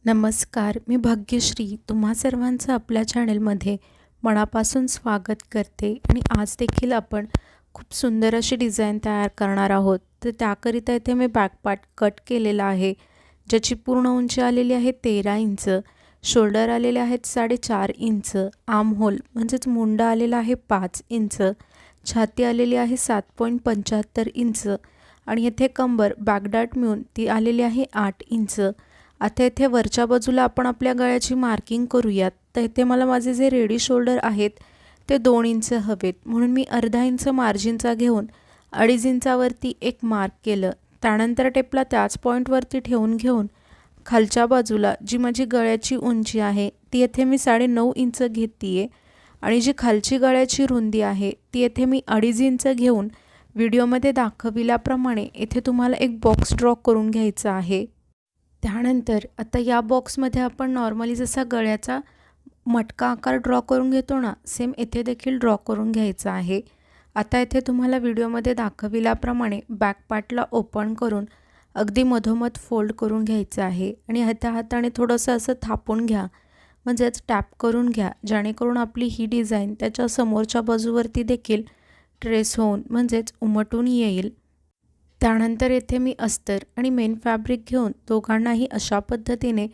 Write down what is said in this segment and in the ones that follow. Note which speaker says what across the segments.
Speaker 1: नमस्कार, मी भाग्यश्री तुम्हा सर्वांचं आपल्या चॅनलमध्ये मनापासून स्वागत करते आणि आज देखील आपण खूप सुंदर अशी डिझाईन तयार करणार आहोत। तर त्याकरिता इथे मी बॅकपार्ट कट केलेला आहे, ज्याची पूर्ण उंची आलेली आहे 13 इंच, शोल्डर आलेले आहेत 4.5 इंच, आर्म होल म्हणजेच मुंडा आलेला आहे 5 इंच, छाती आलेली आहे 7.75 इंच आणि इथे कंबर बॅकडार्ट मिळून ती आलेली आहे 8 इंच। आता इथे वरच्या बाजूला आपण आपल्या गळ्याची मार्किंग करूयात। तर इथे मला माझे जे रेडी शोल्डर आहेत ते 2 इंच हवेत, म्हणून मी अर्धा इंच मार्जिनचा घेऊन 2.5 इंचावरती एक मार्क केलं। त्यानंतर टेपला त्याच पॉईंटवरती ठेवून घेऊन खालच्या बाजूला जी माझी गळ्याची उंची आहे ती इथे मी 9.5 इंच घेतीये आणि जी खालची गळ्याची रुंदी आहे ती इथे मी 2.5 इंच घेऊन व्हिडिओमध्ये दाखविल्याप्रमाणे इथे तुम्हाला एक बॉक्स ड्रॉ करून घ्यायचा आहे। त्यानंतर आता या बॉक्समध्ये आपण नॉर्मली जसा गळ्याचा मटका आकार ड्रॉ करून घेतो ना, सेम इथे देखील ड्रॉ करून घ्यायचा आहे। आता इथे तुम्हाला व्हिडिओमध्ये दाखविल्याप्रमाणे बॅक पार्टला ओपन करून अगदी मधोमध फोल्ड करून घ्यायचं आहे आणि हाताने थोडंसं असं थापून घ्या, म्हणजेच टॅप करून घ्या, जेणेकरून आपली ही डिझाईन त्याच्या समोरच्या बाजूवरती देखील ट्रेस होऊन म्हणजेच उमटून येईल। त्यानंतर येथे मी अस्तर आणि मेन फॅब्रिक घेऊन दोघांनाही अशा पद्धतीने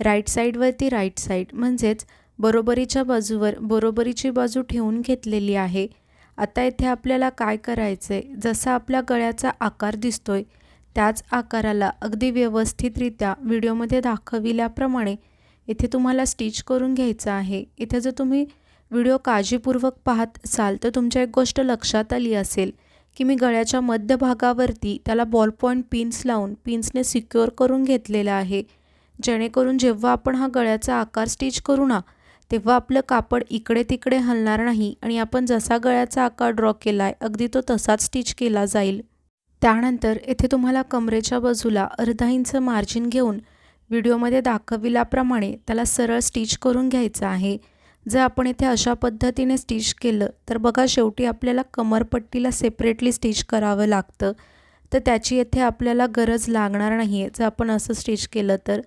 Speaker 1: राईट साईडवरती राईट साईड म्हणजेच बरोबरीच्या बाजूवर बरोबरीची बाजू ठेवून घेतलेली आहे। आता इथे आपल्याला काय करायचं आहे, जसा आपल्या गळ्याचा आकार दिसतोय त्याच आकाराला अगदी व्यवस्थितरित्या व्हिडिओमध्ये दाखविल्याप्रमाणे इथे तुम्हाला स्टिच करून घ्यायचं आहे। इथे जर तुम्ही व्हिडिओ काळजीपूर्वक पाहत असाल तर तुमच्या एक गोष्ट लक्षात आली असेल की मी गळ्याच्या मध्यभागावरती त्याला बॉल पॉईंट पिन्स लावून पिन्सने सिक्युअर करून घेतलेला आहे, जेणेकरून जेव्हा आपण हा गळ्याचा आकार स्टिच करू ना तेव्हा आपलं कापड इकडे तिकडे हलणार नाही आणि आपण जसा गळ्याचा आकार ड्रॉ केला आहे अगदी तो तसाच स्टिच केला जाईल। त्यानंतर इथे तुम्हाला कमरेच्या बाजूला अर्धा इंच मार्जिन घेऊन व्हिडिओमध्ये दाखविल्याप्रमाणे त्याला सरळ स्टिच करून घ्यायचं आहे। जर आपण इथे अशा पद्धतीने स्टिच केलं तर बघा शेवटी आपल्याला कमरपट्टीला सेपरेटली स्टिच करावं लागतं, तर त्याची इथे आपल्याला गरज लागणार नाही आहे जर आपण असं स्टिच केलं तर।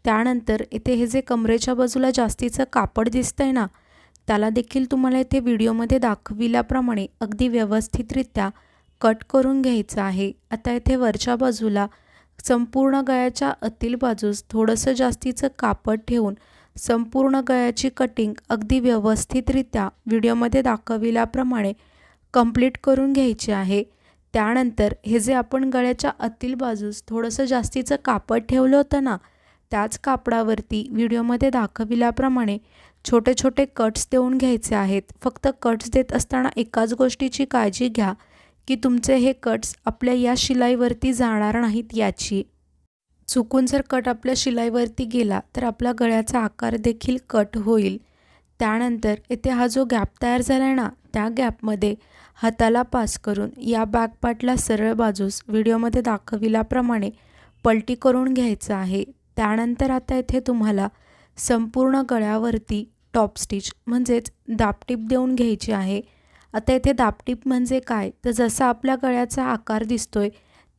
Speaker 1: त्यानंतर इथे हे जे कमरेच्या बाजूला जास्तीचं कापड दिसतंय ना, त्याला देखील तुम्हाला इथे व्हिडिओमध्ये दाखविल्याप्रमाणे अगदी व्यवस्थितरित्या कट करून घ्यायचं आहे। आता इथे वरच्या बाजूला संपूर्ण गळ्याच्या आतील बाजूस थोडंसं जास्तीचं कापड ठेवून संपूर्ण गळ्याची कटिंग अगदी व्यवस्थितरित्या व्हिडिओमध्ये दाखविल्याप्रमाणे कंप्लीट करून घ्यायची आहे। त्यानंतर हे जे आपण गळ्याच्या आतील बाजूस थोडंसं जास्तीचं कापड ठेवलं होतं ना, त्याच कापडावरती व्हिडिओमध्ये दाखविल्याप्रमाणे छोटे छोटे कट्स देऊन घ्यायचे आहेत। फक्त कट्स देत असताना एकाच गोष्टीची काळजी घ्या की तुमचे हे कट्स आपल्या या शिलाईवरती जाणार नाहीत याची। चुकून जर कट आपल्या शिलाईवरती गेला तर आपला गळ्याचा आकार देखील कट होईल। त्यानंतर इथे हा जो गॅप तयार झाला आहे ना, त्या गॅपमध्ये हाताला पास करून या बॅक पार्टला सरळ बाजूस व्हिडिओमध्ये दाखविल्याप्रमाणे पलटी करून घ्यायचं आहे। त्यानंतर आता इथे तुम्हाला संपूर्ण गळ्यावरती टॉप स्टिच म्हणजेच दाबटीप देऊन घ्यायची आहे। आता इथे दाबटीप म्हणजे काय, तर जसा आपल्या गळ्याचा आकार दिसतोय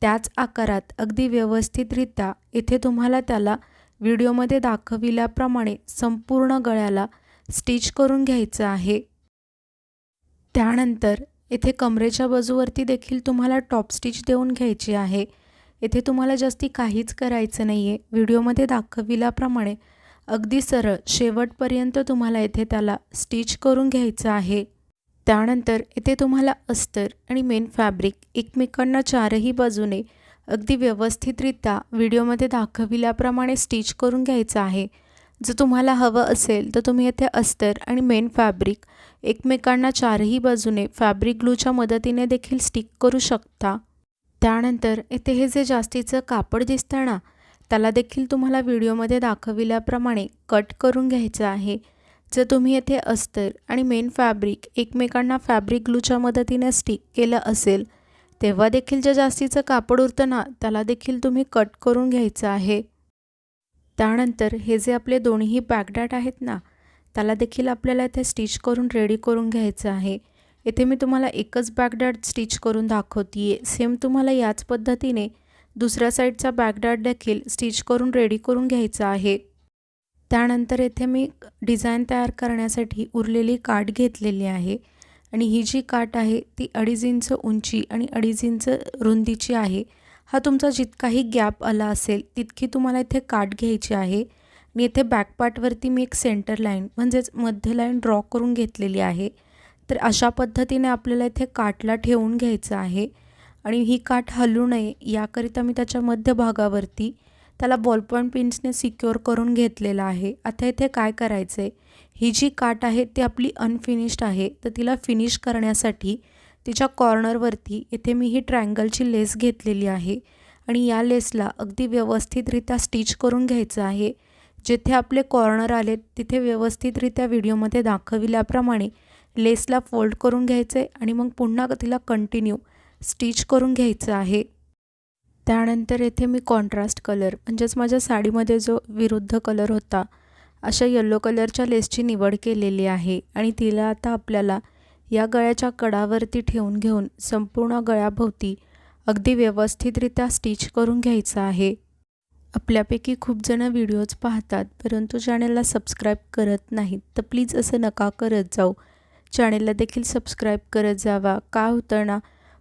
Speaker 1: त्याच आकारात अगदी व्यवस्थितरित्या इथे तुम्हाला त्याला व्हिडिओमध्ये दाखविल्याप्रमाणे संपूर्ण गळ्याला स्टिच करून घ्यायचं आहे। त्यानंतर इथे कमरेच्या बाजूवरती देखील तुम्हाला टॉप स्टिच देऊन घ्यायची आहे। इथे तुम्हाला जास्ती काहीच करायचं नाही आहे, व्हिडिओमध्ये दाखविल्याप्रमाणे अगदी सरळ शेवटपर्यंत तुम्हाला इथे त्याला स्टिच करून घ्यायचं आहे। त्यानंतर इथे तुम्हाला अस्तर आणि मेन फॅब्रिक एकमेकांना चारही बाजूने अगदी व्यवस्थितरित्या व्हिडिओमध्ये दाखविल्याप्रमाणे स्टिच करून घ्यायचं आहे। जर तुम्हाला हवं असेल तर तुम्ही इथे अस्तर आणि मेन फॅब्रिक एकमेकांना चारही बाजूने फॅब्रिक ग्लूच्या मदतीने देखील स्टिक करू शकता। त्यानंतर इथे हे जे जास्तीचं कापड दिसतं ना, त्याला देखील तुम्हाला व्हिडिओमध्ये दाखविल्याप्रमाणे कट करून घ्यायचं आहे। जर तुम्ही येथे अस्तर आणि मेन फॅब्रिक एकमेकांना फॅब्रिक ग्लूच्या मदतीने स्टिक केलं असेल तेव्हा देखील जे जास्तीचं कापड उरतं ना त्याला देखील तुम्ही कट करून घ्यायचं आहे। त्यानंतर हे जे आपले दोन्ही बॅकडार्ट आहेत ना, त्याला देखील आपल्याला इथे स्टिच करून रेडी करून घ्यायचं आहे। इथे मी तुम्हाला एकच बॅकडार्ट स्टिच करून दाखवतीये, सेम तुम्हाला याच पद्धतीने दुसऱ्या साईडचा बॅकडार्ट देखील स्टिच करून रेडी करून घ्यायचा आहे। त्यानंतर येथे मी डिझाईन तयार करण्यासाठी उरलेली काठ घेतलेली आहे आणि ही जी काठ आहे ती 2.5 इंच उंची आणि 2.5 इंच रुंदीची आहे. हा तुमचा जितकाही गॅप आला असेल तितकी तुम्हाला इथे काठ घ्यायची आहे आणि इथे बॅक पार्टवरती मी एक सेंटर लाईन म्हणजेच मध्य लाईन ड्रॉ करून घेतलेली आहे. तर अशा पद्धतीने आपल्याला इथे काठला ठेवून घ्यायचं आहे आणि ही काठ हलू नये याकरिता मी त्याच्या मध्यभागावरती त्याला बॉल पॉईंट पिन्सने सिक्युअर करून घेतलेला आहे. आता इथे काय करायचं आहे, ही जी काठ आहे ती आपली अनफिनिश्ड आहे, तर तिला फिनिश करण्यासाठी तिच्या कॉर्नरवरती इथे मी ही ट्रायंगलची लेस घेतलेली आहे आणि या लेसला अगदी व्यवस्थितरित्या स्टिच करून घ्यायचं आहे. जिथे आपले कॉर्नर आले तिथे व्यवस्थितरित्या व्हिडिओमध्ये दाखविल्याप्रमाणे लेसला फोल्ड करून घ्यायचं आहे आणि मग पुन्हा तिला कंटिन्यू स्टिच करून घ्यायचं आहे. त्यानंतर येथे मी कॉन्ट्रास्ट कलर म्हणजेच माझ्या साडीमध्ये जो विरुद्ध कलर होता अशा येलो कलरच्या लेसची निवड केलेली आहे आणि तिला आता आपल्याला या गळ्याच्या कडावरती ठेवून घेऊन संपूर्ण गळ्याभोवती अगदी व्यवस्थितरित्या स्टिच करून घ्यायचं आहे. आपल्यापैकी खूप जण व्हिडिओज पाहतात परंतु चॅनेलला सबस्क्राईब करत नाहीत, तर प्लीज असं नका करत जाऊ. चॅनेलला देखील सबस्क्राईब करत जावा. काय होतं ना,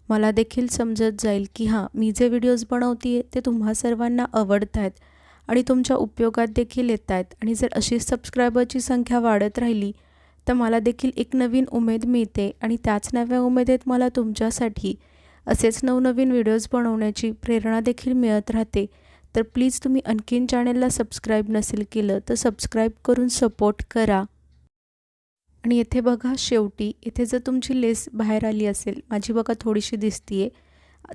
Speaker 1: मला देखील समजत जाईल की हां, मी जे व्हिडिओज बनवते आहे ते तुम्हा सर्वांना आवडत आहेत आणि तुमच्या उपयोगात देखील येत आहेत. आणि जर अशी सबस्क्रायबरची संख्या वाढत राहिली तर मला देखील एक नवीन उमेद मिळते आणि त्याच नव्या उमेदीत मला तुमच्यासाठी असेच नवनवीन व्हिडिओज बनवण्याची प्रेरणा देखील मिळत राहते. तर प्लीज तुम्ही आणखीन चॅनेलला सबस्क्राईब नसेल केलं तर सबस्क्राईब करून सपोर्ट करा. आणि इथे बघा शेवटी इथे जर तुमची लेस बाहेर आली असेल, माझी बघा थोडीशी दिसतीये,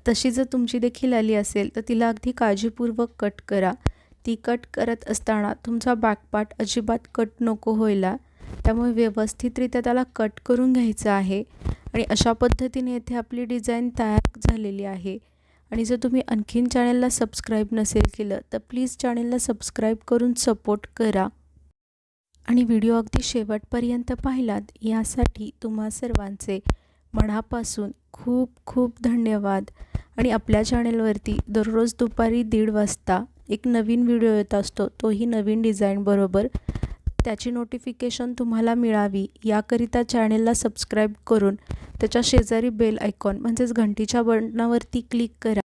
Speaker 1: तशी जर तुमची देखील आली असेल तर तिला अगदी काळजीपूर्वक कट करा. ती कट करत असताना तुमचा बॅक पार्ट अजिबात कट नको व्हायला, त्यामुळे व्यवस्थितरित्या त्याला कट करून घ्यायचं आहे. आणि अशा पद्धतीने इथे आपली डिझाईन तयार झालेली आहे. आणि जर तुम्ही आणखीन चॅनेलला सबस्क्राईब नसेल केलं तर प्लीज चॅनेलला सबस्क्राईब करून सपोर्ट करा. आणि व्हिडिओ अगदी शेवटपर्यंत पाहिलात यासाठी तुम्हा सर्वांचे मनापासून खूप खूप धन्यवाद. आणि आपल्या चॅनेलवरती दररोज दुपारी 1:30 वाजता एक नवीन व्हिडिओ येत असतो, तोही नवीन डिझाईन बरोबर. त्याची नोटिफिकेशन तुम्हाला मिळावी याकरिता चॅनेलला सबस्क्राईब करून त्याच्या शेजारी बेल आयकॉन म्हणजेच घंटीच्या बटनावरती क्लिक करा.